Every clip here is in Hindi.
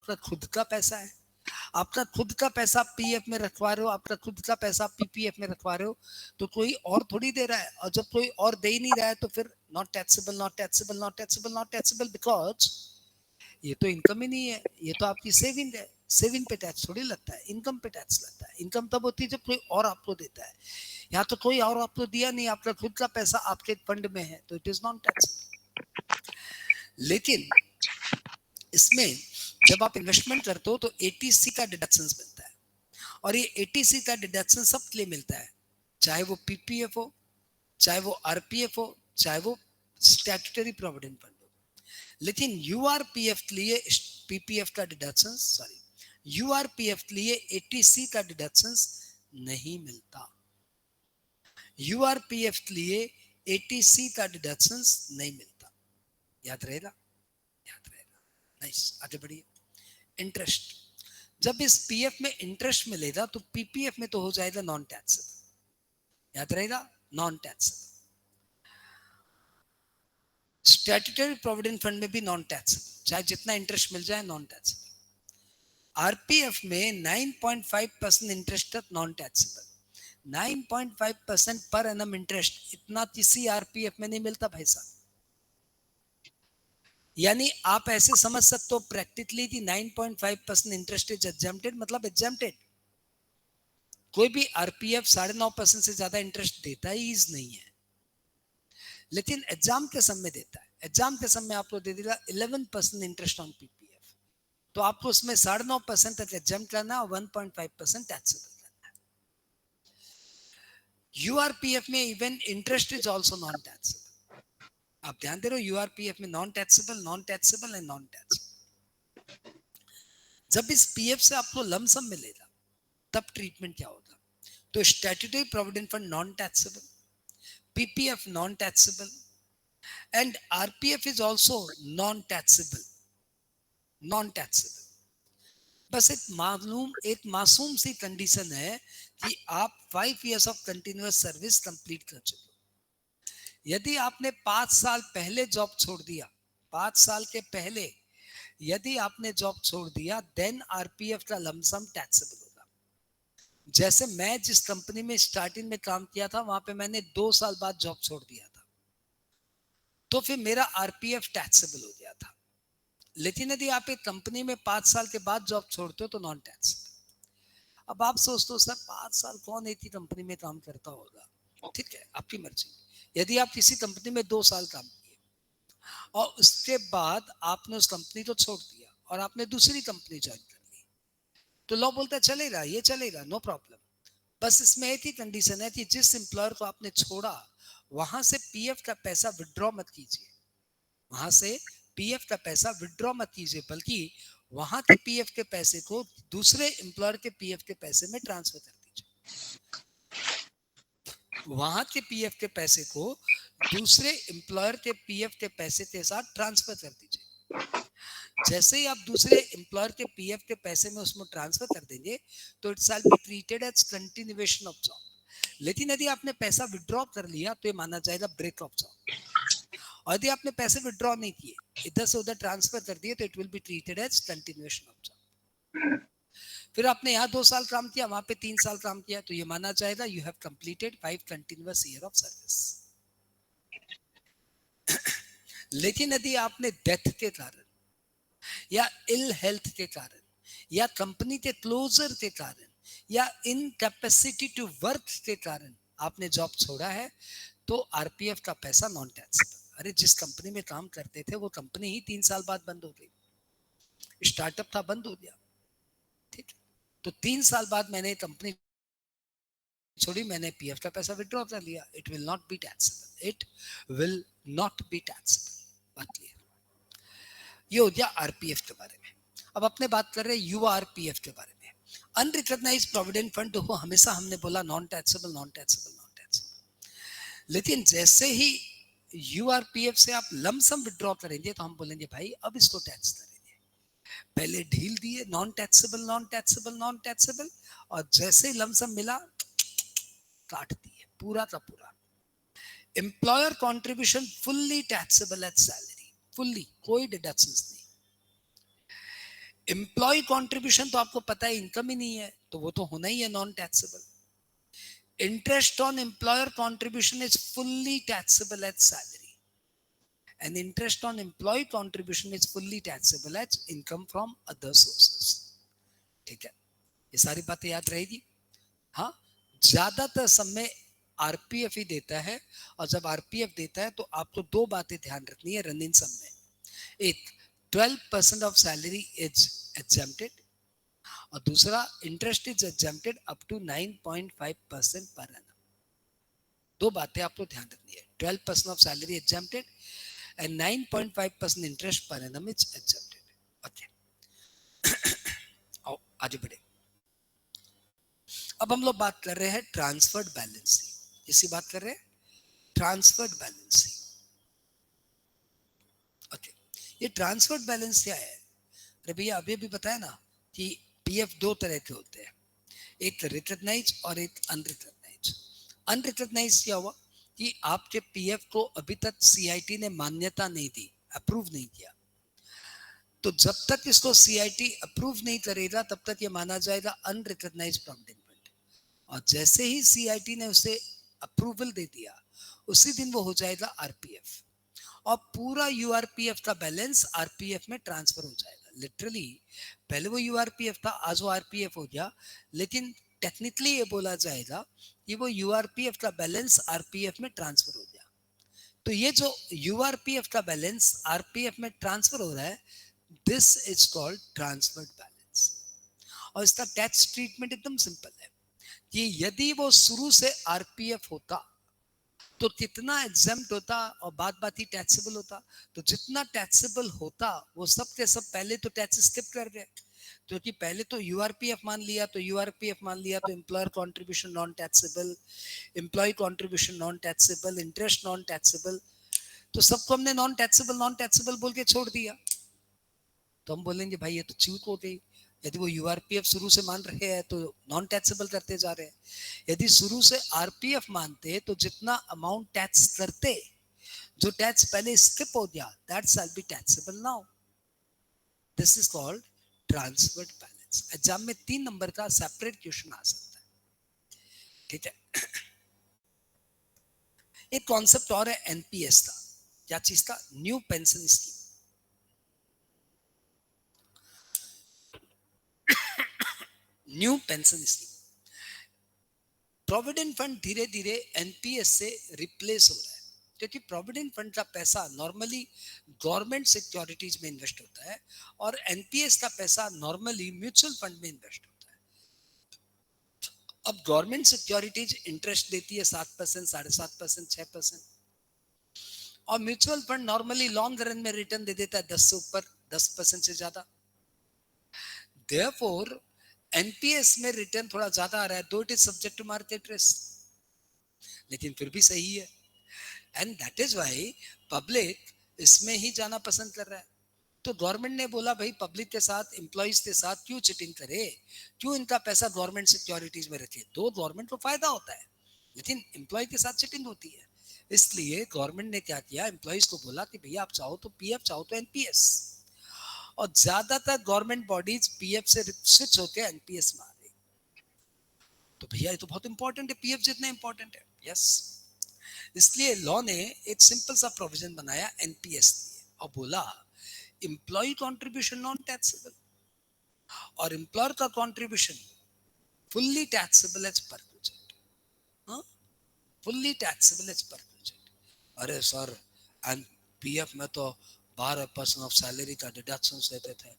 आपका खुद का पैसा है, आपका खुद का पैसा पीएफ में रखवा रहे हो, आपका खुद का पैसा पीपीएफ में रखवा रहे हो, तो कोई और थोड़ी दे रहा है। और जब कोई और दे ही नहीं रहा है तो फिर not taxable, not taxable, not taxable, not taxable, because ये तो इनकम ही नहीं है, ये तो आपकी सेविंग है। सेविंग पे टैक्स थोड़ी लगता है, इनकम पे टैक्स लगता है। इनकम तब होती है जब कोई और आपको देता है। यहाँ तो कोई और आपको दिया नहीं, आपका खुद का पैसा आपके फंड में है, तो इट इज नॉन टैक्सेबल। लेकिन इसमें जब आप इन्वेस्टमेंट करते हो तो एटीसी का डिडक्शन मिलता है, और ये एटीसी का डिडक्शन सबके लिए मिलता है, चाहे वो पीपीएफ हो, चाहे वो आरपीएफ हो, चाहे वो स्टैट्यूटरी प्रोविडेंट फंड हो। लेकिन यूआरपीएफ के लिए पीपीएफ का डिडक्शन, सॉरी, यूआरपीएफ के लिए एटीसी का डिडक्शन नहीं मिलता। यूआरपीएफ के लिए एटीसी का डिडक्शन नहीं मिलता। याद रहेगा, याद रहेगा। नाइस, आगे बढ़िए। इंटरेस्ट, जब इस पीएफ में इंटरेस्ट मिलेगा तो पीपीएफ में तो हो जाएगा नॉन टैक्सेबल। याद रहेगा, non taxable. Statutory provident fund में भी नॉन टैक्सेबल, चाहे जितना इंटरेस्ट मिल जाए नॉन टैक्सेबल। आरपीएफ में 9.5% इंटरेस्ट तक non taxable. 9.5% per annum interest, इतना किसी आरपीएफ में नहीं मिलता भाई साहब। यानी आप ऐसे समझ सकते हो प्रैक्टिकली कि 9.5% इंटरेस्ट इज एग्जम्प्टेड, मतलब एग्जम्प्टेड। कोई भी आरपीएफ 9.5% से ज्यादा इंटरेस्ट देता ही नहीं है, लेकिन एग्जाम के समय देता है। एग्जाम के समय आपको दे देगा 11% इंटरेस्ट ऑन पीपीएफ, तो आपको उसमें 9.5% तक एग्जाम करना और 1.5% टैक्सेबल करना है। यूआरपीएफ में even interest is also non taxable. आप ध्यान दे रहे हो, यूआरपीएफ में non taxable, non taxable and non taxable. जब इस पीएफ से आपको लमसम मिलेगा तब ट्रीटमेंट क्या होगा? तो statutory provident fund non taxable, PPF non taxable and RPF is also non taxable. Non taxable. बस एक मासूम सी कंडीशन है कि आप 5 years of continuous service complete कर चुके हो। यदि आपने 5 साल पहले जॉब छोड़ दिया, 5 साल के पहले यदि आपने जॉब छोड़ दिया, देन आरपीएफ का लमसम टैक्सेबल होगा। जैसे मैं जिस कंपनी में स्टार्टिंग में काम किया था, वहां पे मैंने 2 साल बाद जॉब छोड़ दिया था, तो फिर मेरा आरपीएफ टैक्सेबल हो गया था। लेकिन यदि आप एक कंपनी में 5 साल के बाद जॉब छोड़ते हो तो नॉन टैक्सेबल। अब आप सोचते हो सर 5 साल कौन एक ही कंपनी में काम करता होगा? ठीक है, आपकी मर्जी। यदि आप किसी कंपनी में 2 साल काम किए और उसके बाद आपने उस कंपनी को छोड़ दिया और आपने दूसरी कंपनी ज्वाइन कर ली, तो लॉ बोलता है चलेगा, ये चलेगा, नो प्रॉब्लम। बस इसमें एक ही कंडीशन है कि जिस एम्प्लॉयर को आपने छोड़ा वहां से पीएफ का पैसा विड्रॉ मत कीजिए, वहां से पीएफ का पैसा विड्रॉ मत कीजिए, बल्कि वहां के पीएफ के पैसे को दूसरे एम्प्लॉयर के पीएफ के पैसे में ट्रांसफर कर दीजिए। वहां के पीएफ के पैसे को दूसरे एम्प्लॉयर के पीएफ के पैसे के साथ ट्रांसफर कर दीजिए। जैसे ही आप दूसरे एम्प्लॉयर के पीएफ के पैसे में उसमें ट्रांसफर कर देंगे तो it shall be treated as continuation of job. लेकिन यदि आपने पैसा विड्रॉ कर लिया तो ये माना जाएगा ब्रेक ऑफ जॉब। और यदि आपने पैसे विड्रॉ नहीं किए, इधर से उधर ट्रांसफर कर दिए, तो it will be treated as continuation of job. फिर आपने यहाँ 2 साल काम किया, वहां पे 3 साल काम किया, तो ये माना जाएगा you have completed 5 continuous year of service. लेकिन यदि आपने डेथ के कारण या इल हेल्थ के कारण या कंपनी के क्लोजर के कारण या इनकैपेसिटी टू वर्क के कारण आपने जॉब छोड़ा है, तो आरपीएफ का पैसा नॉन टैक्सेबल। अरे जिस कंपनी में काम करते थे वो कंपनी ही 3 साल बाद बंद हो गई, स्टार्टअप था, बंद हो गया। ठीक, तो 3 साल बाद मैंने कंपनी छोड़ी, मैंने पीएफ का पैसा विड्रॉ कर लिया, it will not be taxable, it will not be taxable. बात क्लियर? ये हो गया आरपीएफ के बारे में। अब अपने बात कर रहे हैं यूआरपीएफ के बारे में। अनरिकॉग्नाइज्ड प्रोविडेंट फंड हो, हमेशा हमने बोला non taxable, non taxable, non taxable. लेकिन जैसे ही यूआरपीएफ से आप लमसम विड्रॉ करेंगे तो हम बोलेंगे भाई अब इसको टैक्स करेंगे। पहले ढील दिए, non taxable, non taxable, non taxable, और जैसे ही लमसम मिला काट दिए पूरा का पूरा। Employer contribution fully taxable as salary, fully, कोई डिडक्शंस नहीं। एम्प्लॉय कंट्रीब्यूशन तो आपको पता है इनकम ही नहीं है, तो वो तो होना ही है non taxable. Interest on employer contribution is fully taxable as salary, and interest on employee contribution is fully taxable as income from other sources. ठीक है, ये सारी बातें याद रहेगी. हाँ, ज्यादातर समय आरपीएफ ही देता है, और जब आरपीएफ देता है तो आपको दो बातें ध्यान रखनी है रनिंग सम में. एक, 12% ऑफ सैलरी इज एग्जेम्प्टेड, और दूसरा, interest is exempted up to 9.5% per annum. दो बातें आपको ध्यान रखनी है. 12% of salary exempted and 9.5% interest per annum is exempted. Okay, आओ आगे बढ़े. अब हम लोग बात कर रहे हैं ट्रांसफर्ड बैलेंस की. इसी बात कर रहे हैं ट्रांसफर्ड बैलेंस. ओके, ये ट्रांसफर्ड बैलेंस क्या है? अरे भैया अभी भी बताया ना कि पीएफ दो तरह के होते हैं, एक रिकॉग्नाइज और एक अनरिकॉग्नाइज. अनरिकॉग्नाइज क्या हुआ कि आपके पीएफ को अभी तक सीआईटी ने मान्यता नहीं दी, अप्रूव नहीं किया. तो जब तक इसको सीआईटी अप्रूव नहीं करेगा तब तक ये माना जाएगा अनरिकॉग्नाइज प्रोविडेंट फंड. और जैसे ही सीआईटी ने उसे अप्रूवल दे दिया उसी दिन वो हो जाएगा आरपीएफ, और पूरा यूआरपीएफ का बैलेंस आरपीएफ में ट्रांसफर हो जाएगा. लिटरली पहले वो यूआरपीएफ था, आज वो आरपीएफ हो गया, लेकिन टेक्निकली ये बोला जाएगा कि वो यूआरपीएफ का बैलेंस आरपीएफ में ट्रांसफर हो गया. तो ये जो यूआरपीएफ का बैलेंस आरपीएफ में ट्रांसफर हो रहा है, this is called transferred balance. और इसका टैक्स ट्रीटमेंट एकदम सिंपल है कि यदि वो शुरू से आरपीएफ होता तो कितना एग्जेम्प्ट होता और बात बात ही टैक्सेबल होता. तो जितना टैक्सेबल होता वो सब के सब पहले तो टैक्स स्किप कर गए, क्योंकि पहले तो यूआरपीएफ मान लिया, तो यूआरपीएफ मान लिया तो employer contribution non taxable, employee contribution non taxable, interest non taxable. तो सबको हमने नॉन टैक्सेबल बोल के छोड़ दिया. तो हम बोलेंगे भाई ये तो चूक हो गई. यदि वो यूआरपीएफ शुरू से मान रहे हैं तो नॉन टैक्सेबल करते जा रहे हैं. यदि शुरू से आरपीएफ मानते तो जितना अमाउंट टैक्स करते, जो टैक्स पहले स्किप हो गया, that shall be taxable now. This is called transferred balance. Exam में 3 नंबर का सेपरेट क्वेश्चन आ सकता है. ठीक है, एक कॉन्सेप्ट और है एनपीएस का. क्या चीज का? New pension scheme. New pension scheme. Provident fund धीरे धीरे एनपीएस से रिप्लेस हो रहा है, क्योंकि प्रोविडेंट फंड का पैसा नॉर्मली गवर्नमेंट सिक्योरिटीज में इन्वेस्ट होता है, और एनपीएस का पैसा नॉर्मली म्यूचुअल फंड में इन्वेस्ट होता है. अब गवर्नमेंट सिक्योरिटीज इंटरेस्ट देती है 7%, 7.5%, 6%, और mutual fund normally long run में रिटर्न दे देता है 10 से ऊपर, 10% से ज्यादा. देयरफॉर एनपीएस में रिटर्न थोड़ा ज्यादा आ रहा है, though it is subject to market risk, लेकिन फिर भी सही है. And that is why public इसमें ही जाना पसंद कर रहा है. तो गवर्नमेंट ने बोला भाई पब्लिक के साथ, एम्प्लॉइज के साथ क्यों चिटिंग करे, क्यों इनका पैसा गवर्नमेंट सिक्योरिटीज में रखे. तो गवर्नमेंट को फायदा होता है, लेकिन एम्प्लॉय के साथ चिटिंग होती है. इसलिए गवर्नमेंट ने क्या किया, एम्प्लॉइज को बोला कि भैया आप चाहो तो पीएफ, चाहो तो एनपीएस. और ज्यादातर गवर्नमेंट बॉडीज पीएफ से स्विच होकर एनपीएस में आ गई. तो भैया ये तो बहुत इंपॉर्टेंट है, पीएफ जितना इंपॉर्टेंट है. यस, इसलिए लॉ ने एक सिंपल सा प्रोविजन बनाया एनपीएस लिए, और बोला एम्प्लॉय कंट्रीब्यूशन नॉन टैक्सेबल और एम्प्लॉयर का contribution fully taxable as per project. हाँ, fully taxable as per project. अरे सर, एंड पीएफ में तो 12% ऑफ सैलरी का डिडक्शन देते थे,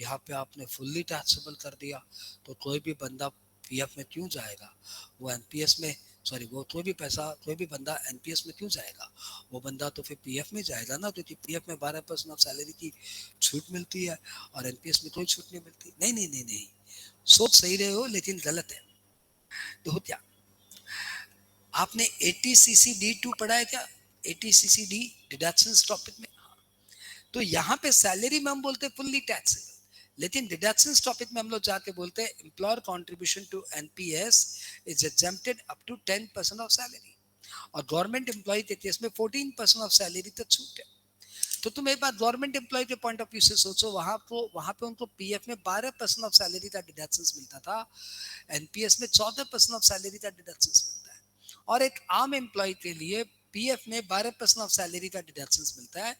यहाँ पे आपने फुल्ली टैक्सेबल कर दिया, तो कोई भी बंदा पीएफ में क्यों जाएगा, वो एनपीएस में, सॉरी, वो कोई भी पैसा, कोई भी बंदा एनपीएस में क्यों जाएगा, वो बंदा तो फिर पीएफ में जाएगा ना, क्योंकि पीएफ में 12% ऑफ सैलरी की छूट मिलती है और एनपीएस में कोई छूट नहीं मिलती. नहीं नहीं नहीं नहीं, सोच सही रहे हो लेकिन गलत है. तो क्या आपने ATCC-D2 पढ़ा है क्या? ATCC-D डिडक्शन टॉपिक में. तो यहाँ पे सैलरी में हम बोलते हैं फुल्ली टैक्सेबल, लेकिन डिडक्शन टॉपिक में हम लोग जाके बोलते हैं employer contribution to NPS is exempted up to 10% of salary, और गवर्नमेंट एम्प्लॉय के केस में 14% ऑफ सैलरी तक छूट है. तो तुम एक बार गवर्नमेंट एम्प्लॉय के पॉइंट ऑफ व्यू से सोचो, वहां पे उनको पीएफ में 12% ऑफ सैलरी का डिडक्शंस मिलता था, एनपीएस में 14% ऑफ सैलरी का डिडक्शंस मिलता है। और एक आम एम्प्लॉय के लिए पीएफ में 12% ऑफ सैलरी का डिडक्शंस मिलता है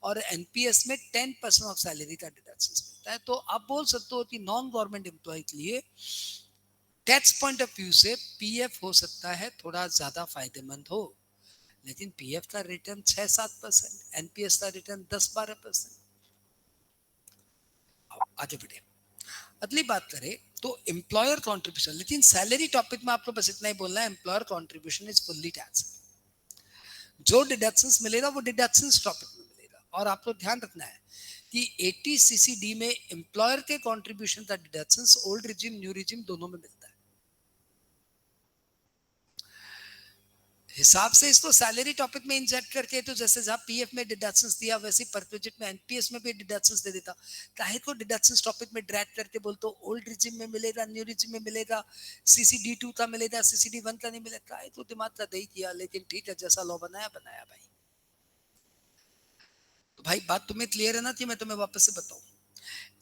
और एनपीएस में 10% ऑफ सैलरी का डिडक्शंस मिलता है। तो आप बोल सकते हो कि नॉन गवर्नमेंट एम्प्लॉय के लिए टैक्स पॉइंट ऑफ व्यू से पीएफ हो सकता है थोड़ा ज्यादा फायदेमंद हो, लेकिन पीएफ का रिटर्न 6-7%, एनपीएस का रिटर्न 10-12%। आगे बढ़े, अगली बात करें तो एम्प्लॉयर कंट्रीब्यूशन। लेकिन सैलरी टॉपिक में आपको बस इतना ही बोलना है, employer contribution is fully tax. जो डिडक्शंस मिलेगा वो डिडक्शंस टॉपिक में मिलेगा। और आपको ध्यान रखना है कि 80 सीसीडी में एम्प्लॉयर के कंट्रीब्यूशन का deductions old regime new regime दोनों में मिलता है। हिसाब से इसको सैलरी टॉपिक में इंजेक्ट करके, तो जैसे जहां पीएफ में डिडक्शंस दिया वैसे परक्विजिट में एनपीएस में भी डिडक्शंस दे देता। काहे को डिडक्शंस टॉपिक में ड्रैग करके बोलते हो ओल्ड रिजिम में मिलेगा, न्यू रिजिम में मिलेगा, सीसीडी 2 का मिलेगा, सीसीडी 1 का नहीं मिलेगा। काहे को दिमाग का दही किया, लेकिन ठीक है, जैसा लॉ बनाया बनाया भाई। तो भाई बात तुम्हें क्लियर है ना कि मैं तुम्हें वापस से बताऊं,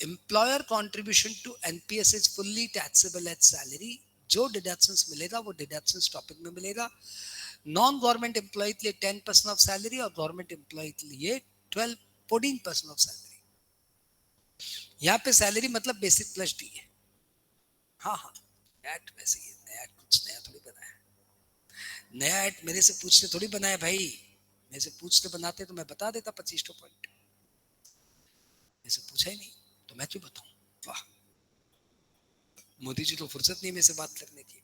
employer contribution to NPS is fully taxable as salary. जो डिडक्शंस मिलेगा वो डिडक्शंस टॉपिक में मिलेगा। नॉन गवर्नमेंट एम्प्लॉय के लिए 10% ऑफ सैलरी और गवर्नमेंट एम्प्लॉय के लिए 14% ऑफ सैलरी। यहाँ पे सैलरी मतलब बेसिक प्लस डी है। हाँ हाँ, एक्ट वैसे ही है, नया एक्ट कुछ नया थोड़ी बनाया है। नया एक्ट मेरे से पूछते थोड़ी बनाया भाई, मेरे से पूछते बनाते तो मैं बता देता 25 पॉइंट। मेरे से पूछा ही नहीं तो मैं क्यों बताऊं। वाह, मोदी जी तो फुर्सत नहीं मेरे से बात करने की,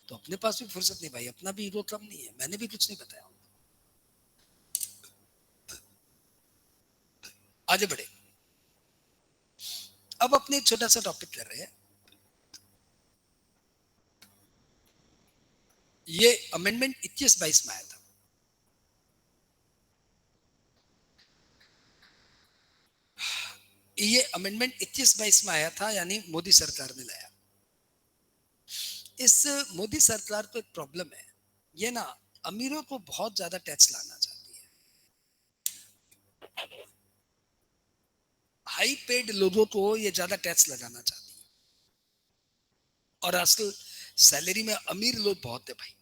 तो अपने पास भी फुर्सत नहीं भाई, अपना भी ईगो कम नहीं है, मैंने भी कुछ नहीं बताया। आगे बढ़े, अब अपने छोटा सा टॉपिक कर रहे हैं। ये अमेंडमेंट 21-22 में आया था। ये अमेंडमेंट 21-22 में आया था, यानी मोदी सरकार ने लाया। इस मोदी सरकार को एक प्रॉब्लम है, ये ना अमीरों को बहुत ज्यादा टैक्स लाना चाहती है, हाई पेड लोगों को ये ज्यादा टैक्स लगाना चाहती है। और आजकल सैलरी में अमीर लोग बहुत है भाई,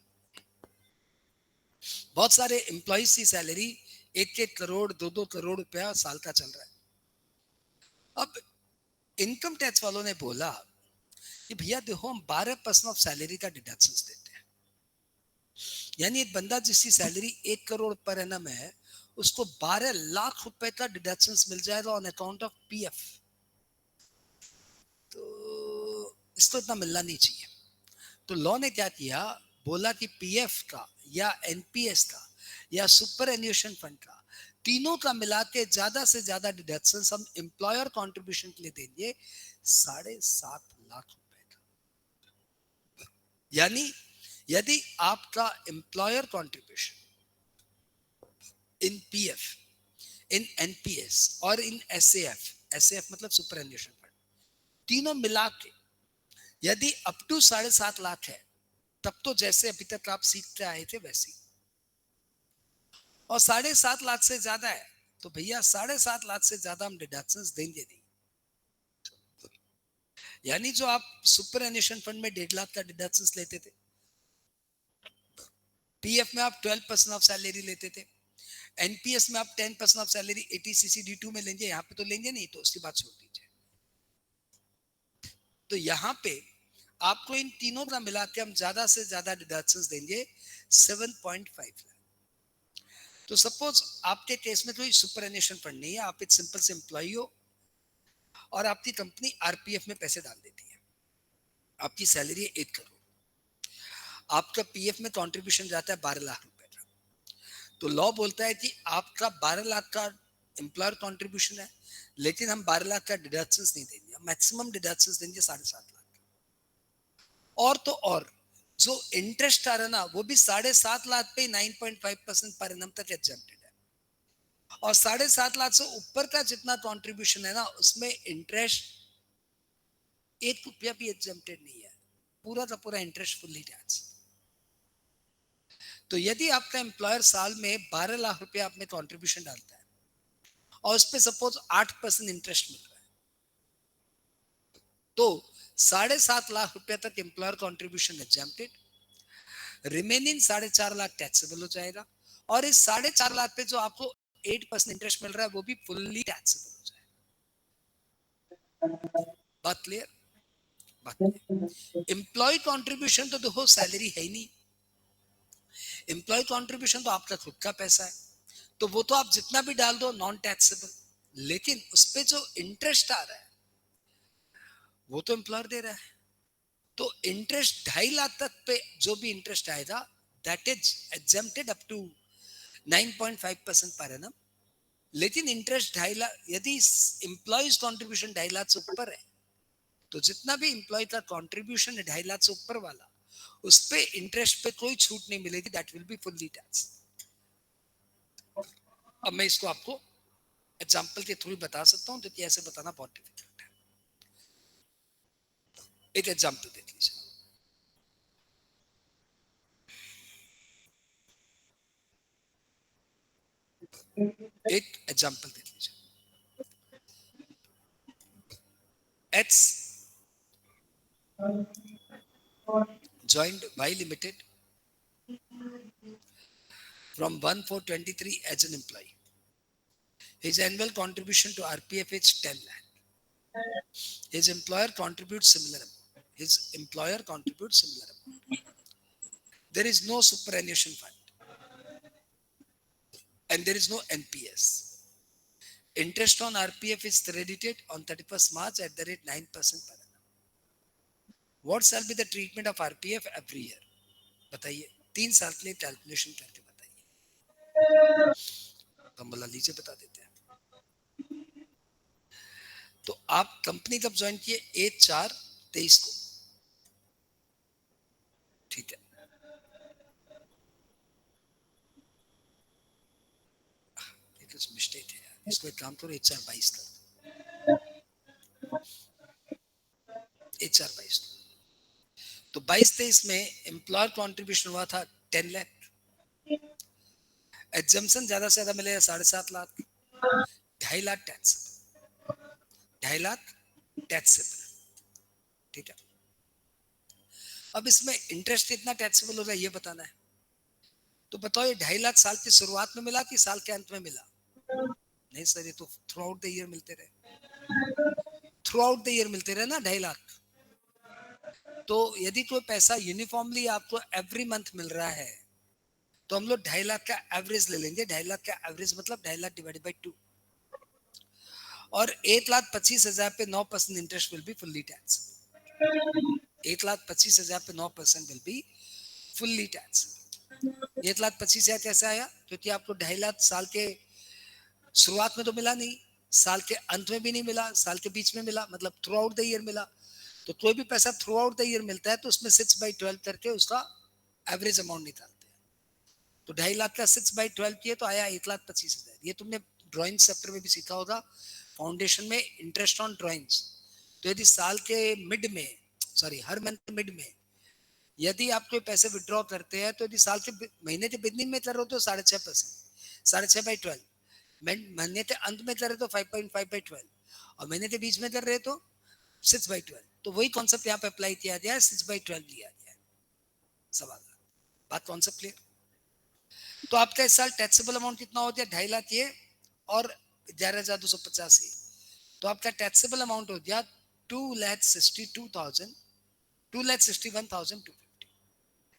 बहुत सारे एम्प्लॉइज की सैलरी 1-1 करोड़ 2-2 करोड़ रुपया साल का चल रहा है। अब इनकम टैक्स वालों ने बोला कि भैया देखो, हम 12% ऑफ सैलरी का डिडक्शंस देते हैं, यानी एक बंदा जिसकी सैलरी 1 करोड़ पर एनम है, उसको 12 लाख रुपए का डिडक्शंस मिल जाएगा ऑन अकाउंट ऑफ पीएफ। तो इसको इतना मिलना नहीं चाहिए। तो लॉ ने क्या किया, बोला कि पीएफ का या एनपीएस का या सुपर एन्यूएशन फंड का, तीनों का मिला के ज्यादा से ज्यादा डिडक्शन हम एम्प्लॉयर कंट्रीब्यूशन के लिए देंगे 7.5 लाख रुपए का। यानी यदि आपका employer contribution in PF, in NPS और इन एसएएफ, एसएएफ मतलब सुपर एन्यूएशन फंड, तीनों मिला के यदि अप टू 7.5 लाख है, तब तो जैसे अभी तक आप सीखते आए थे वैसे। और 7.5 लाख से ज्यादा है तो भैया 7.5 लाख से ज्यादा हम डिडक्शंस देंगे नहीं। यानी जो आप सुपर एन्यूएशन फंड में 1.5 लाख का डिडक्शंस लेते थे, पीएफ में आप 12% ऑफ सैलरी लेते थे, एनपीएस में आप 10% ऑफ सैलरी 80 सीसी डी 2 में लेंगे, यहाँ पे तो लेंगे नहीं, तो उसकी बात छोड़ दीजिए। तो यहाँ पे आपको इन तीनों का मिला के हम ज्यादा से ज्यादा डिडक्शंस देंगे 7.5 लाख। तो सपोज आपके केस में कोई सुपर एन्यूएशन फंड नहीं है, आप एक सिंपल से एम्प्लॉई हो और आपकी कंपनी आरपीएफ में पैसे डाल देती है, आपकी सैलरी है 1 करोड़, आपका पीएफ में कंट्रीब्यूशन जाता है 12 लाख रुपए का। तो लॉ बोलता है कि आपका 12 लाख का एम्प्लॉयर कंट्रीब्यूशन है, लेकिन हम 12 लाख का डिडक्शंस नहीं देंगे, मैक्सिमम डिडक्शंस देंगे 7.5 लाख। और तो और जो इंटरेस्ट आ रहा है ना, वो भी 7.5 लाख पे 9.5% पर एनम तक एग्जम्प्टेड है। और 7.5 लाख से ऊपर का जितना कंट्रीब्यूशन है ना, उसमें इंटरेस्ट 1 रुपया भी एग्जम्प्टेड नहीं है, पूरा का पूरा इंटरेस्ट फुल्ली टैक्स। तो यदि आपका एम्प्लॉयर साल में 12 लाख रुपया आप में कंट्रीब्यूशन डालता है और उस पर सपोज 8% इंटरेस्ट मिल रहा है, तो 7.5 लाख रुपए तक employer contribution exempted, remaining 4.5 lakh taxable हो जाएगा, और इस 4.5 लाख पे जो आपको 8% इंटरेस्ट मिल रहा है वो भी फुल्ली टैक्सेबल हो जाएगा। बात क्लियर? बात क्लियर। एम्प्लॉय कॉन्ट्रीब्यूशन तो देखो सैलरी है ही नहीं, एम्प्लॉय कॉन्ट्रीब्यूशन तो आपका खुद का पैसा है, तो वो तो आप जितना भी डाल दो नॉन टैक्सेबल, लेकिन उस पे जो इंटरेस्ट आ रहा है वो तो एम्प्लॉयर दे रहा है। तो इंटरेस्ट 2.5 लाख तक पे जो भी इंटरेस्ट आएगा that is exempted up to 9.5% per annum. लेकिन इंटरेस्ट 2.5 लाख, यदि एम्प्लॉयज कॉन्ट्रीब्यूशन 2.5 लाख से ऊपर है तो जितना भी एम्प्लॉय का कॉन्ट्रीब्यूशन है 2.5 लाख से ऊपर वाला, उस पे इंटरेस्ट पे कोई छूट नहीं मिलेगी, that will be fully tax. अब मैं इसको आपको एग्जाम्पल के थ्रू बता सकता हूँ, तो ऐसे बताना बहुत डिफिकल्ट है। एक एग्जाम्पल देख लीजिए, एक एग्जाम्पल देख लीजिए। X joined Y Limited from 1/4/23 as an employee. His annual contribution to RPF is 10 lakh. His employer contributes similar amount. His employer contributes similar amount. There is no superannuation fund and there is no NPS. Interest on RPF is credited on 31st March at the rate 9% per annum. What shall be the treatment of RPF every year? बताइए, 3 साल के लिए कैलकुलेशन करके बताइए। तो हम बोला लीजिए बता देते हैं। तो आप कंपनी कब ज्वाइन किए? 1/4/23 को, ठीक है। ये कुछ मिस्टेक है यार, इसको एक काम करो 1/4/22 कर, 1/4/22। तो 22-23 में एम्प्लॉयर कॉन्ट्रीब्यूशन हुआ था 10 लाख, एग्जम्पशन ज्यादा से ज्यादा मिलेगा 7.5 लाख, 2.5 लाख टैक्स, 2.5 लाख टैक्सेबल, ठीक है। अब इसमें इंटरेस्ट कितना टैक्सेबल होगा ये बताना है। तो बताओ ये 2.5 लाख साल की शुरुआत में मिला कि साल के अंत में मिला? नहीं सर, ये तो थ्रू आउट द ईयर मिलते रहे, थ्रू आउट द ईयर मिलते रहे ना 2.5 लाख। तो यदि कोई पैसा यूनिफॉर्मली आपको एवरी मंथ मिल रहा है तो हम लोग 2.5 लाख का एवरेज ले लेंगे। 2.5 लाख का एवरेज मतलब 2.5 लाख डिवाइडेड बाई 2, और 1,25,000 पे 9% interest will be fully tax. 1,25,000 पे 9% विल बी फुल्ली टैक्स। 1,25,000 कैसे आया? क्योंकि आपको 2.5 लाख साल के शुरुआत में तो मिला नहीं, साल के अंत में भी नहीं मिला, साल के बीच में मिला, मतलब थ्रू आउट द ईयर मिला। तो कोई भी पैसा थ्रू आउट द ईयर मिलता है तो उसमें 6/12 करके उसका एवरेज अमाउंट निकालते हैं। तो 2.5 लाख का 6/12 किए तो आया 1,25,000। ये तुमने ड्राइंग चैप्टर में भी सीखा होगा, फाउंडेशन में इंटरेस्ट ऑन ड्राइंग्स। तो यदि साल के मिड में, सॉरी हर मंथ मिड में यदि आप कोई पैसे विड्रॉ करते हैं, तो यदि साल के महीने के बिगनिंग में कर रहे हो तो 6.5%, 6.5/12, महीने के अंत में कर रहे तो 5.5/12, और महीने के बीच में कर रहे तो 6/12। तो वही कॉन्सेप्ट यहाँ पे अप्लाई किया गया है, 6/12 लिया गया है। सवाल, बात कॉन्सेप्ट क्लियर? तो आपका इस साल टैक्सेबल अमाउंट कितना हो गया? 2.5 लाख ये और 11,250 ये, तो आपका टैक्सेबल अमाउंट हो गया 2,62,000, 2,61,250।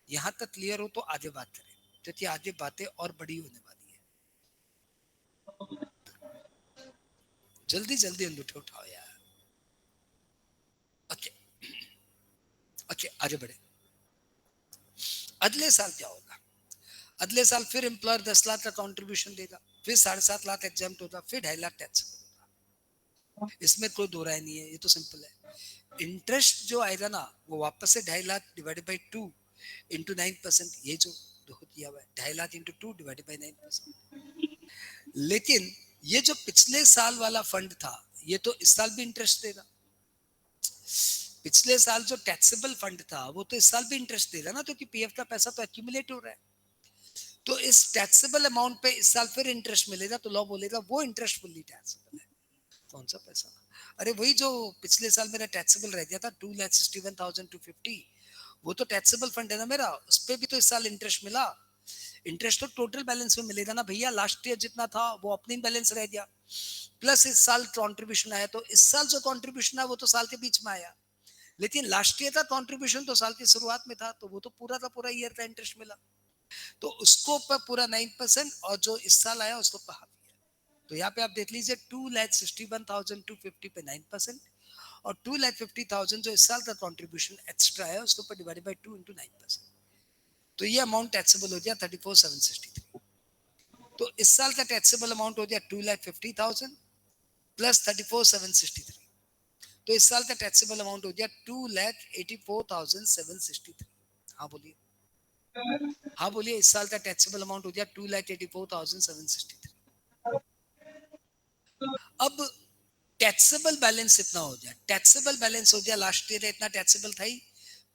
यहाँ तक क्लियर हो तो आगे बात करें, क्योंकि आगे बातें और बड़ी होने वाली है। जल्दी जल्दी अंगूठे उठाओ यार। ओके ओके, आगे बढ़े। अगले साल क्या होगा? अगले साल फिर एम्प्लॉयर 10 लाख का कंट्रीब्यूशन देगा, फिर 7.5 लाख एग्जाम्प्ट होगा, फिर 2.5 लाख टैक्स होगा। इसमें कोई दो राय नहीं है, ये तो सिंपल है। इंटरेस्ट जो आएगा ना वो वापस से 2.5 लाख डिवाइडेड बाई 2 इंटू 9%, ये जो किया हुआ है 2.5 लाख इंटू 2 डिवाइडेड बाई 9%। लेकिन ये जो पिछले साल वाला फंड था ये तो इस साल भी इंटरेस्ट देगा। पिछले साल जो टैक्सेबल फंड था वो तो इस साल भी इंटरेस्ट देगा ना, क्योंकि पीएफ का पैसा तो एक्यूमुलेट हो रहा है। तो इस टैक्सेबल अमाउंट पे इस साल फिर इंटरेस्ट मिलेगा, तो लॉ बोलेगा वो इंटरेस्ट फुल्ली टैक्सेबल है। कौन सा पैसा? अरे वही जो पिछले साल मेरा टैक्सेबल रह गया था 2,61,250, वो तो टैक्सेबल फंड है ना मेरा, उस पे भी तो इस साल इंटरेस्ट मिला। इंटरेस्ट तो टोटल बैलेंस में मिलेगा ना भैया, लास्ट ईयर जितना था वो ओपनिंग बैलेंस रह गया, प्लस इस साल कंट्रीब्यूशन आया, तो इस साल जो कंट्रीब्यूशन है वो तो साल के बीच में आया, लेकिन लास्ट ईयर का कंट्रीब्यूशन तो साल की शुरुआत में था, तो वो तो पूरा का पूरा ईयर का इंटरेस्ट मिला, तो उसको पर पूरा 9%, और जो इस साल आया उसको पर हाफ ईयर। तो यहाँ पे आप देख लीजिए 2,61,250 पे 9%, और 2,50,000 जो इस साल का कंट्रीब्यूशन एक्स्ट्रा है उसके ऊपर डिवाइडेड बाय 2 इंटू 9%, तो ये अमाउंट टैक्सेबल हो गया 34,763। तो इस साल का टैक्सेबल अमाउंट हो गया 2,50,000 प्लस 34,763, तो इस साल का टैक्सेबल अमाउंट हो गया 2,84,763। हाँ बोलिए, हाँ बोलिए, इस साल का टैक्सेबल अमाउंट हो गया 2,84,763। अब टैक्सेबल बैलेंस इतना हो गया, टैक्सेबल बैलेंस हो गया लास्ट ईयर इतना टैक्सेबल था ही,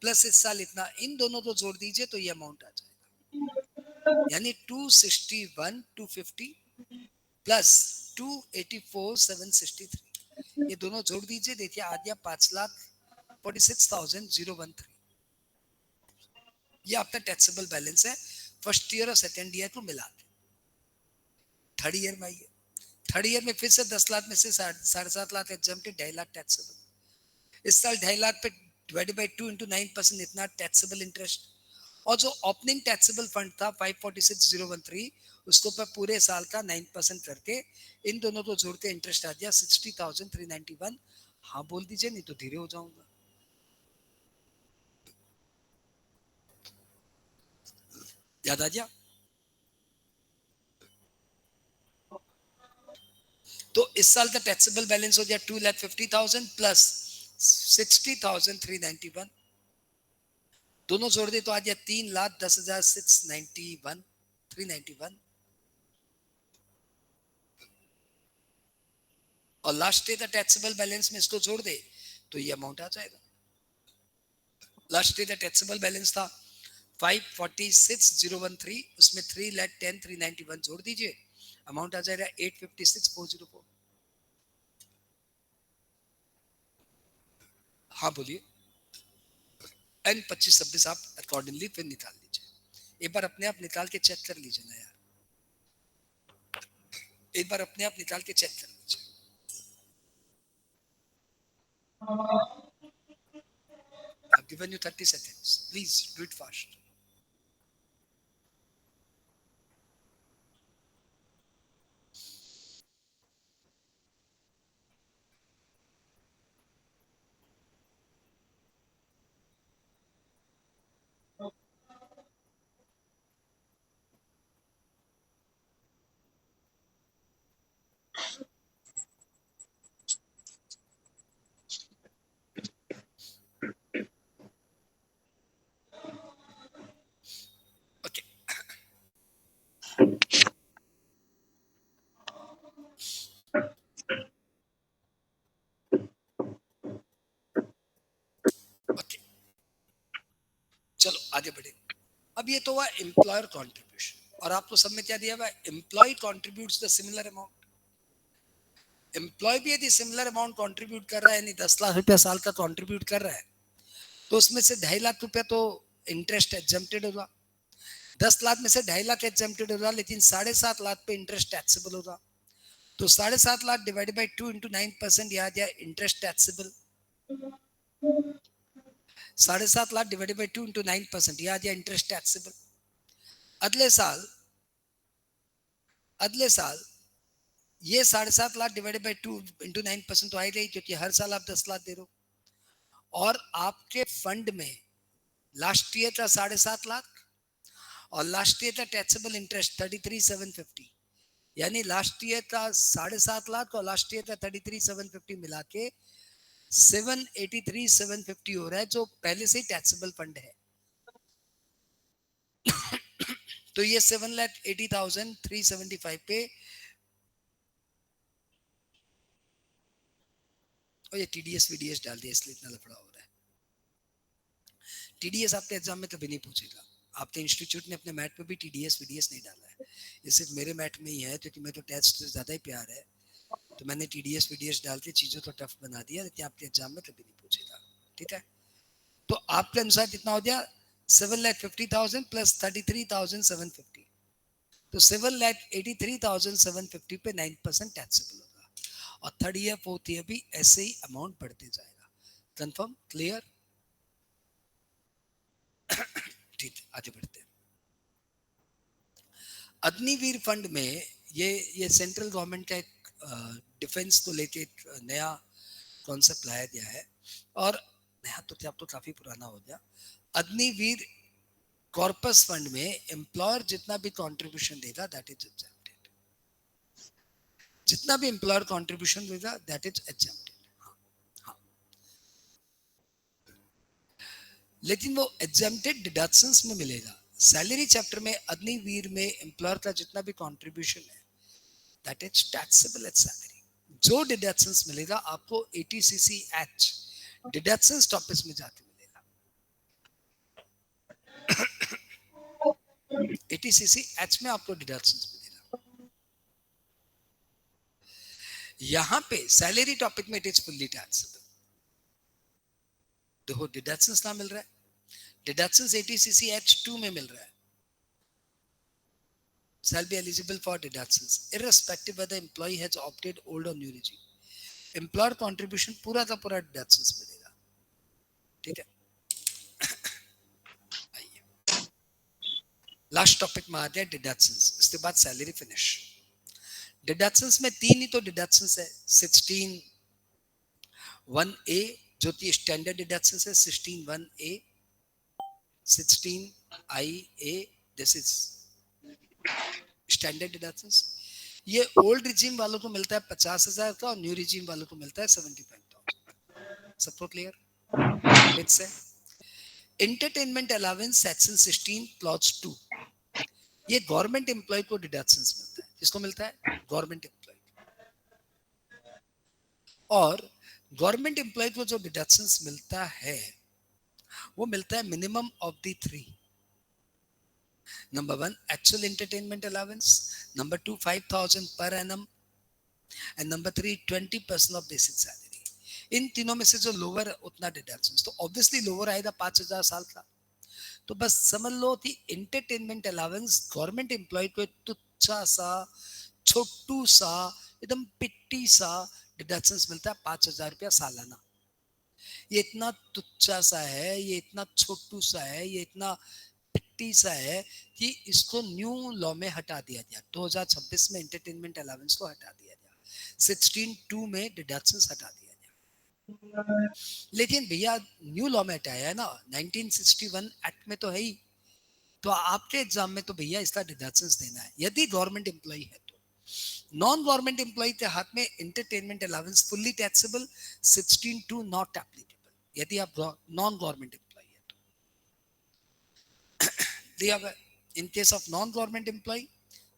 प्लस इस साल इतना, इन दोनों को जोड़ दीजिए तो ये अमाउंट आ जाएगा, यानी 261,250 प्लस 2,84,763, ये दोनों जोड़ दीजिए, देखिए आ गया 5,46,013। ये आपका टैक्सेबल बैलेंस है फर्स्ट ईयर और सेकेंड ईयर को मिला के। थर्ड ईयर में आइए, थर्ड ईयर में फिर से 10 लाख में से 7.5 लाख एग्जम्प्टेड, 2.5 लाख टैक्सेबल। इस साल 2.5 लाख पे डिवाइडेड बाई 2 इंटू 9% इतना टैक्सेबल इंटरेस्ट, और जो ओपनिंग टैक्सेबल फंड था 546,013, उसको पर पूरे साल का 9% करके इन दोनों को जोड़ते इंटरेस्ट आ गया 60,391। हाँ बोल दीजिए, नहीं तो धीरे हो जाऊंगा। याद आ गया? तो इस साल का टैक्सेबल बैलेंस हो गया 2,50,000 प्लस 60,391, दोनों जोड़ दे तो आ गया 3,10,691 391, और लास्ट ईयर का टैक्सेबल बैलेंस में इसको जोड़ दे तो ये अमाउंट आ जाएगा। लास्ट ईयर का टैक्सेबल बैलेंस था 546,013, उसमें 3,10,391 जोड़ दीजिए, अमाउंट आ जाएगा 856,404। हाँ बोलिए, एन 25-26 आप अकॉर्डिंगली फिर निकाल लीजिए, एक बार अपने आप निकाल के चेक कर लीजिए ना यार, एक बार अपने आप निकाल के चेक कर लीजिए। I've given you 30 seconds. Please do it fast. Okay. Okay. चलो आगे बढ़े। अब ये तो हुआ एम्प्लॉयर कॉन्ट्रीब्यूशन, और आपको सब में क्या दिया हुआ है? Employee contributes the similar amount. Employee भी यदि सिमिलर अमाउंट कंट्रीब्यूट कर रहा है, यानी 10 लाख रुपया साल का कंट्रीब्यूट कर रहा है, तो उसमें से 2.5 लाख रुपया तो इंटरेस्ट एग्जम्प्टेड होगा, 10 लाख में से 2.5 लाख एग्जम्प्टेड होगा, लेकिन 7.5 लाख पे इंटरेस्ट टैक्सेबल होगा, तो 7.5 लाख डिवाइडेड बाई 2 इंटू 9% यहाँ दिया interest taxable, 7.5 lakh divided by 2 into 9% यहाँ दिया इंटरेस्ट टैक्सेबल। अगले साल, अगले साल ये 7.5 लाख डिवाइडेड बाई 2 इंटू 9% तो आएगा ही, क्योंकि हर साल आप 10 लाख दे रहे हो, और आपके फंड में लास्ट ईयर था 7.5 लाख, और लास्ट ईयर का टैक्सेबल इंटरेस्ट 33,750, यानी लास्ट ईयर का 7.5 लाख और लास्ट ईयर का 33,750 मिला के 783,750 हो रहा है, जो पहले से ही टैक्सेबल फंड है। तो ये 7,80,375 पे, और ये टीडीएस वीडीएस डाल दिया इसलिए इतना लफड़ा हो रहा है। टीडीएस आपके एग्जाम में कभी नहीं पूछेगा, आपके इंस्टीट्यूट ने अपने मैट पे भी टीडीएस वीडीएस नहीं डाला है, ये सिर्फ मेरे मैट में ही है, क्योंकि मैं तो टैक्स से ज्यादा ही प्यार है, तो मैंने टीडीएस वीडीएस डाल के चीजों तो टफ बना दिया, लेकिन आपके एग्जाम में कभी नहीं पूछेगा। ठीक है, तो आपके अनुसार कितना हो गया, 7,50,000 प्लस 33,750, तो 7,83,750 पे 9% टैक्सेबल होगा, और थर्ड ईयर फोर्थ ईयर भी ऐसे ही अमाउंट बढ़ते जाएगा। Confirm, clear? ठीक है, आगे बढ़ते हैं। अग्निवीर फंड में ये सेंट्रल गवर्नमेंट का एक डिफेंस को लेके एक नया कॉन्सेप्ट लाया गया है, और नया तो क्या, अब तो काफी पुराना हो गया। अग्निवीर कॉर्पस फंड में एम्प्लॉयर जितना भी कंट्रीब्यूशन देगा दैट इज एग्जेम्प्टेड, जितना भी एम्प्लॉयर कंट्रीब्यूशन देगा दैट इज एग्जेम्प्टेड। हाँ, हाँ। लेकिन वो एग्जेम्प्टेड डिडक्शंस में मिलेगा। सैलरी चैप्टर में अग्निवीर में एम्प्लॉयर का जितना भी कंट्रीब्यूशन है that is taxable as salary. जो डिडक्शंस मिलेगा आपको एटीसीसी एच डिडक्शंस टॉपिक्स में जाके मिलेगा। एटीसीसी एच में आपको डिडक्शंस मिलेगा। यहां पे सैलरी टॉपिक में इट इज फुल्ली टैक्सेबल। देखो डिडक्शंस ना मिल रहा है, डिडक्शंस एटीसीसी एच 2 में मिल रहा है, shall be eligible for deductions irrespective whether employee has opted old or new regime. Employer contribution पूरा का पूरा डिडक्शंस मिलेगा। ठीक है, आइए लास्ट टॉपिक में आते हैं डिडक्शंस, इसके बाद सैलरी फिनिश। डिडक्शंस में तीन ही तो डिडक्शंस है, 16 1A जो कि स्टैंडर्ड डिडक्शंस है, 16 1A, 16 IA, this is standard deductions. ये ओल्ड रिजीम वालों को मिलता है 50,000 का, और न्यू रिजीम वालों को मिलता है 75,000। सबको क्लियर? फिर से एंटरटेनमेंट अलाउंस सेक्शन 16 क्लॉज 2, ये गवर्नमेंट एम्प्लॉय को डिडक्शंस मिलता है। किसको मिलता है? Government employ. और गवर्नमेंट एम्प्लॉय को जो डिडक्शंस मिलता है वो मिलता है minimum of the three. Number 1 actual entertainment allowance, number 2 5,000 per annum, and number 3 20% of basic salary. इन तीनों में से जो लोअर है उतना डिडक्शन, तो ऑब्वियसली लोअर आएगा 5,000 साल का। तो बस समझ लो कि एंटरटेनमेंट अलाउंस गवर्नमेंट एम्प्लॉय को एक तुच्छा सा, छोटू सा, एकदम पिट्टी सा डिडक्शन मिलता है 5,000 रुपया सालाना। ये इतना तुच्छा सा है, ये इतना छोटू सा है, ये इतना पिट्टी सा है कि इसको न्यू लॉ में हटा दिया गया। 2026 में एंटरटेनमेंट अलाउंस को हटा दिया गया, 16(2) में डिडक्शंस हटा दिया गया। लेकिन भैया न्यू लॉ में हटाया है ना, 1961 एक्ट में तो है ही, तो आपके एग्जाम में तो भैया इसका डिडक्शंस देना है यदि गवर्नमेंट एम्प्लॉय है तो। नॉन गवर्नमेंट एम्प्लॉय के हाथ में entertainment allowance fully taxable, 16(2) not applicable यदि आप नॉन गवर्नमेंट एम्प्लॉय है तो। दिया हुआ in case of non government employee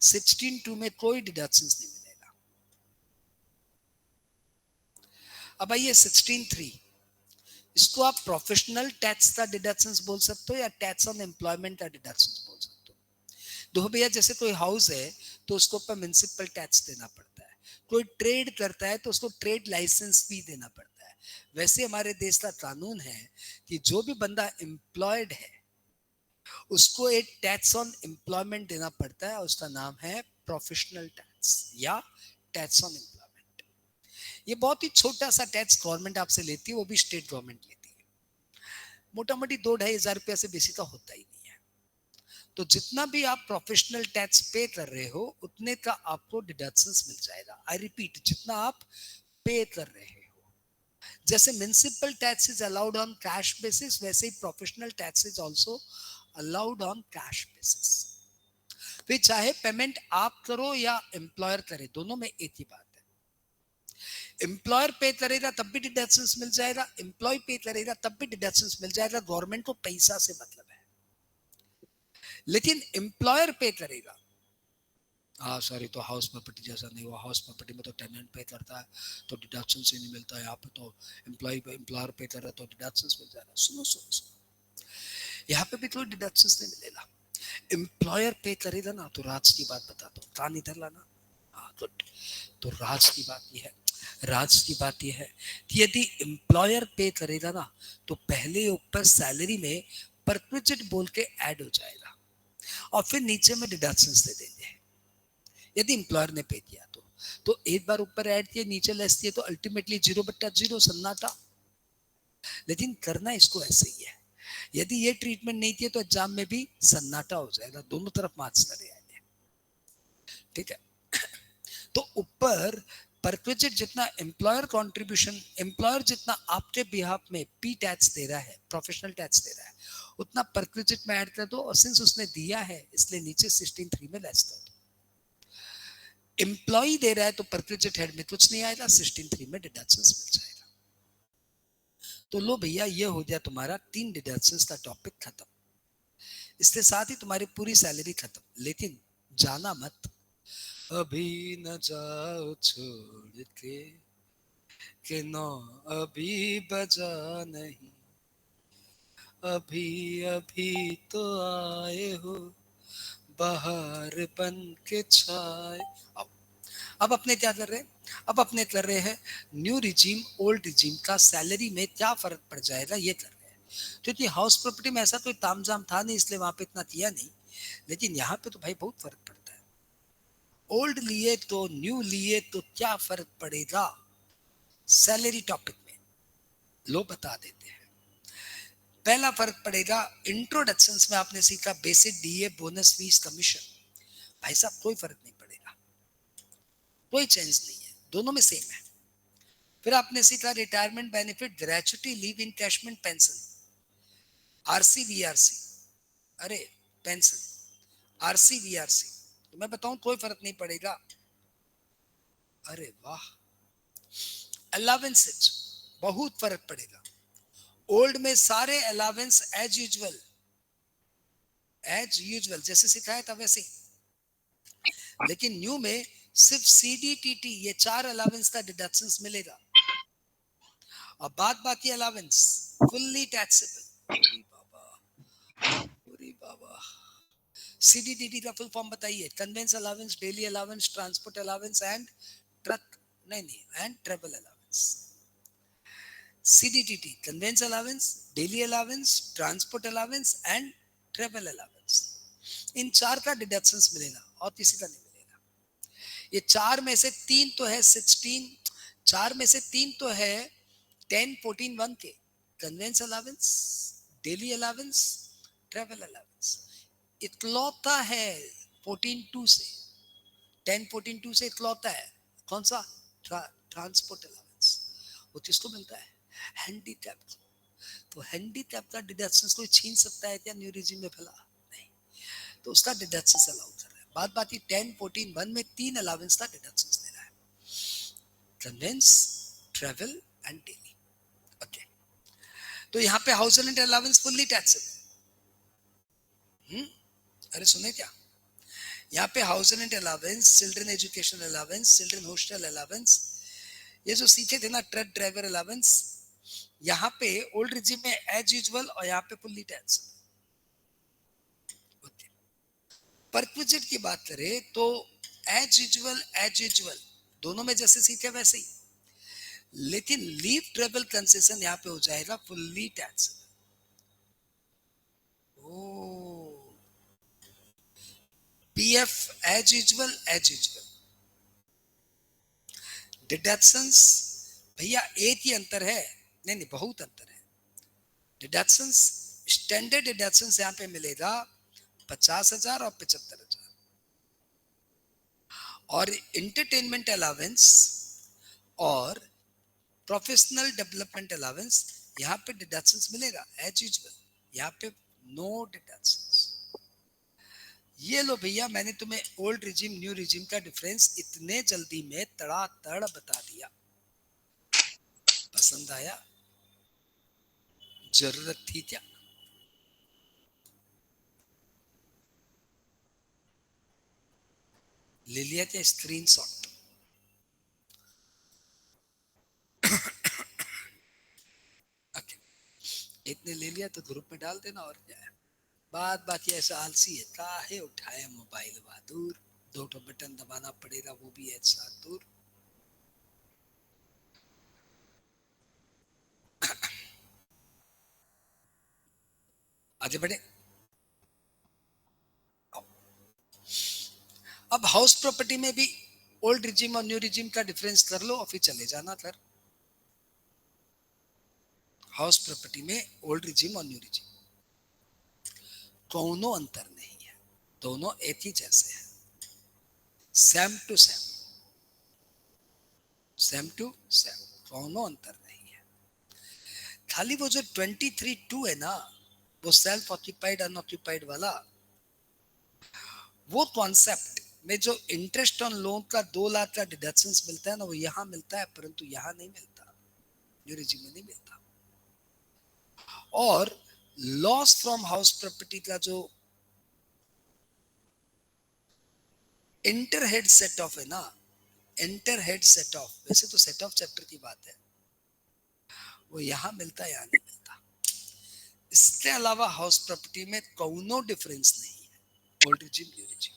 16(2) में कोई डिडक्शंस नहीं मिलेगा। अब आइए 16(3), इसको आप प्रोफेशनल टैक्स का डिडक्शंस बोल सकते हो या टैक्स ऑन एम्प्लॉयमेंट का डिडक्शंस बोल सकते हो। देखो भैया जैसे कोई हाउस है तो उसको ऊपर म्युनिसिपल टैक्स देना पड़ता है, कोई ट्रेड करता है तो उसको ट्रेड लाइसेंस भी देना पड़ता है। वैसे हमारे देश का कानून है कि जो भी बंदा एम्प्लॉयड है उसको एक टैक्स ऑन एम्प्लॉयमेंट देना पड़ता है, उसका नाम है प्रोफेशनल टैक्स या टैक्स ऑन एम्प्लॉयमेंट। ये बहुत ही छोटा सा टैक्स गवर्नमेंट आपसे लेती है, वो भी स्टेट गवर्नमेंट लेती है, मोटा मोटी 2-2.5 हजार रुपया से बेसी का होता ही नहीं है। तो जितना भी आप प्रोफेशनल टैक्स पे कर रहे हो उतने का आपको डिडक्शंस मिल जाएगा। आई रिपीट, जितना आप पे कर रहे हो। जैसे municipal tax is allowed on cash basis, वैसे ही professional tax is also allowed on cash basis. फिर चाहे पेमेंट आप करो या एम्प्लॉयर करे, दोनों में एक ही बात है। एम्प्लॉयर पे करेगा तब भी डिडक्शंस मिल जाएगा, एम्प्लॉय पे करेगा तब भी डिडक्शंस मिल जाएगा। गवर्नमेंट को पैसा से मतलब है। लेकिन एम्प्लॉयर पे करेगा, हाँ सॉरी, तो हाउस प्रॉपर्टी जैसा नहीं हुआ, हाउस प्रॉपर्टी में तो टेनेंट पे करता है तो डिडक्शन से नहीं मिलता है, यहाँ पे तो एम्प्लॉयर पे कर रहा है तो डिडक्शन मिल जाएगा। सुनो सुनो सुनो, यहाँ पे भी कोई डिडक्शन नहीं मिलेगा। एम्प्लॉयर पे करेगा ना, तो राज की बात बताता हूँ, कान इधर लाना। हाँ गुड। तो राज की बात ये है, राज की बात ये है कि यदि एम्प्लॉयर पे करेगा ना, तो पहले ऊपर सैलरी में परक्विजिट बोल के ऐड हो जाएगा और फिर नीचे में डिडक्शंस दे देंगे। यदि एम्प्लॉयर ने पे किया तो एक बार ऊपर ऐड किया नीचे लेस किया, तो अल्टीमेटली 0/0 सन्नाटा। लेकिन करना इसको ऐसे ही है, यदि ये ट्रीटमेंट नहीं किया तो एग्जाम में भी सन्नाटा हो जाएगा, दोनों तरफ मार्क्स चले आएंगे। ठीक है। तो ऊपर परक्विजिट जितना एम्प्लॉयर कंट्रीब्यूशन, एम्प्लॉयर जितना आपके बिहाफ में पी टैक्स दे रहा है, प्रोफेशनल टैक्स दे रहा है, उतना परक्विजिट में ऐड कर दो, और सिंस उसने दिया है इसलिए नीचे 16(3) में लेस कर दो। एम्प्लॉय दे रहा है तो परक्विजिट हेड में कुछ नहीं आएगा, 16(3) में डिडक्शंस मिल जाएगा। तो लो भैया, ये हो गया तुम्हारा 3 डिडक्शंस का टॉपिक खत्म। इसके साथ ही तुम्हारी पूरी सैलरी खत्म। लेकिन जाना मत, अभी न जाओ छोड़ के नो अभी बजा नहीं, अभी अभी तो आए हो बाहर बन के छाए। अब अपने क्या कर रहे हैं, अब अपने कर रहे हैं न्यू रिजीम ओल्ड रिजीम का सैलरी में क्या फर्क पड़ जाएगा ये कर रहे हैं। क्योंकि हाउस प्रॉपर्टी में ऐसा कोई तामझाम था नहीं, इसलिए वहां पे इतना किया नहीं। लेकिन यहाँ पे तो भाई बहुत फर्क पड़ता है। ओल्ड लिए तो न्यू लिए तो क्या फर्क पड़ेगा सैलरी टॉपिक में, लो बता देते हैं। पहला फर्क पड़ेगा, इंट्रोडक्शन में आपने सीखा basic DA bonus fees commission. भाई साहब कोई फर्क नहीं पड़ेगा, कोई चेंज नहीं है, दोनों में सेम है। फिर आपने सीखा retirement benefit, gratuity, leave encashment, pension, RCVRC। अरे पेंशन RCVRC, तो मैं बताऊं कोई फर्क नहीं पड़ेगा। अरे वाह, अलावेंसेज बहुत फर्क पड़ेगा। ओल्ड में सारे allowance as usual, as usual जैसे सिखाया था वैसे ही। लेकिन न्यू में सिर्फ CDTT ये 4 अलावेंस का डिडक्शंस मिलेगा, और बाद बाकी अलावेंस फुल्ली टैक्सेबल। अरे बाबा, CDTT का फुल फॉर्म बताइए। Conveyance allowance, daily allowance, transport allowance and truck, नहीं and travel allowance. CDTT conveyance allowance, daily allowance, transport allowance and travel allowance. इन 4 का डिडक्शंस मिलेगा और किसी का नहीं मिलेगा। ये 4 में से 3 तो है 16, 4 में से 3 तो है 10 14 1 के, conveyance allowance, daily allowance, travel allowance. इकलौता है 14 2 से, 10 14 2 से इकलौता है कौन सा, ट्रांसपोर्ट अलावेंस। वो किसको मिलता है, हैंडीकैप। तो हैंडीकैप का डिडक्शन कोई छीन सकता है क्या न्यू रिजीम में, भला नहीं। तो उसका डिडक्शन अलाउ कर रहा है। बाद बाकी 10 14 1 में 3 अलावेंस का डिडक्शन दे रहा है, conveyance, travel and daily. Okay, तो यहाँ पे house rent allowance fully taxable. अरे सुने क्या, यहाँ पे house rent allowance, children education allowance, children hostel allowance, ये जो सीखे थे ना ट्रक ड्राइवर अलावेंस, यहाँ पे ओल्ड रिजिम में एज यूजुअल और यहाँ पे फुल्ली टैक्स। परक्विजिट की बात करें तो एज यूजुअल दोनों में जैसे सीखे वैसे ही। लेकिन लीव ट्रेवल कंसेशन यहाँ पे हो जाएगा फुल्ली टैक्स। ओ, PF एज यूजुअल। डिडक्शंस भैया एक ही अंतर है, नहीं नहीं बहुत अंतर है। डिडक्शंस, स्टैंडर्ड डिडक्शंस यहाँ पे मिलेगा 50,000 और 75,000, और इंटरटेनमेंट अलावेंस और प्रोफेशनल डेवलपमेंट अलावेंस यहाँ पे डिडक्शंस मिलेगा एज यूजुअल, यहाँ पे नो डिडक्शंस। ये लो भैया, मैंने तुम्हें ओल्ड रिजिम न्यू रिजिम का डिफरेंस इतने जल्दी में तड़ातड़ बता दिया। पसंद आया, जरूरत थी क्या, ले लिया क्या स्क्रीनशॉट। ओके, इतने ले लिया तो ग्रुप में डाल देना और क्या है। बात बाकी ऐसा आलसी है, काहे उठाए मोबाइल बहादुर, दो तो बटन दबाना पड़ेगा, वो भी एक साथ दूर। आगे बढ़े। अब हाउस प्रॉपर्टी में भी ओल्ड रिजिम और न्यू रिजिम का डिफरेंस कर लो और फिर चले जाना फिर। हाउस प्रॉपर्टी में ओल्ड रिजिम और न्यू रिजिम दोनों अंतर नहीं है, दोनों एक ही जैसे हैं, same to same, same to same, दोनों अंतर नहीं है। खाली वो जो 23(2) है ना, वो सेल्फ ऑक्यूपाइड अनऑक्यूपाइड वाला, वो कॉन्सेप्ट में जो इंटरेस्ट ऑन लोन का 2 लाख का डिडक्शन मिलता है ना, वो यहाँ मिलता है, परंतु यहाँ नहीं मिलता, न्यू रिजिम में नहीं मिलता। और लॉस फ्रॉम हाउस प्रॉपर्टी का जो इंटर हेड सेट ऑफ है ना, इंटर हेड सेट ऑफ, वैसे तो सेट ऑफ चैप्टर की बात है, वो यहां मिलता है, यहां नहीं मिलता। इसके अलावा हाउस प्रॉपर्टी में कोनो डिफरेंस नहीं है ओल्ड रिजिम न्यू रिजिम।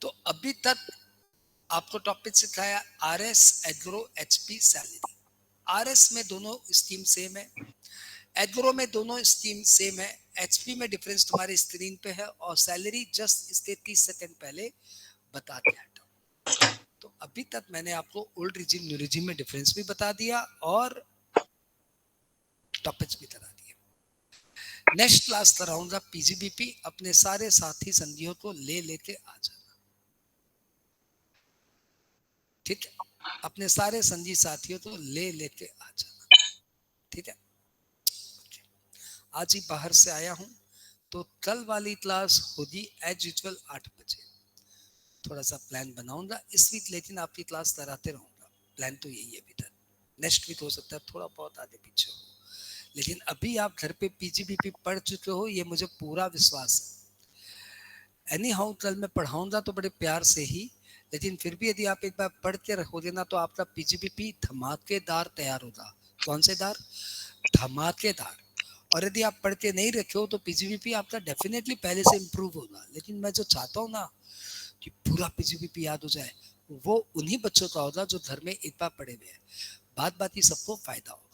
तो अभी तक आपको टॉपिक सिखाया RS, agro, HP, salary. RS में दोनों स्कीम सेम है, एग्रो में दोनों स्कीम सेम है, एचपी में डिफरेंस तुम्हारी स्क्रीन पे है, और सैलरी जस्ट इसके 30 सेकंड पहले बता दिया। तो अभी तक मैंने आपको ओल्ड रिजिम न्यू रिजिम में डिफरेंस भी बता दिया और टॉपिक्स भी बता दिए। नेक्स्ट क्लास कराऊंगा पीजीबीपी, अपने सारे साथी संगियों को ले लेके आ जाना, ठीक है, अपने सारे संगी साथियों को ले लेके आ जाना, ठीक है। आज ही बाहर से आया हूं, तो कल वाली क्लास होगी एज यूजुअल 8 बजे। थोड़ा सा प्लान बनाऊंगा इस वीक, लेकिन आपकी क्लास कराते रहूंगा, प्लान तो यही है अभी तक। नेक्स्ट वीक हो सकता है थोड़ा बहुत आगे पीछे हो, लेकिन अभी आप घर पे पीजीबीपी पढ़ चुके हो, ये मुझे पूरा विश्वास है। एनी हाउ कल मैं पढ़ाऊंगा तो बड़े प्यार से ही, लेकिन फिर भी यदि आप एक बार पढ़ के रखोगे ना, तो आपका पीजीबीपी धमाकेदार तैयार होगा। कौन से दार? धमाकेदार। और यदि आप पढ़ के नहीं रखे हो तो पीजीबीपी आपका डेफिनेटली पहले से इंप्रूव होगा। लेकिन मैं जो चाहता हूँ ना कि पूरा पीजीबीपी याद हो जाए, वो उन्हीं बच्चों का होगा जो घर में एक बार पढ़े हुए हैं। बात बात ही सबको फायदा हो।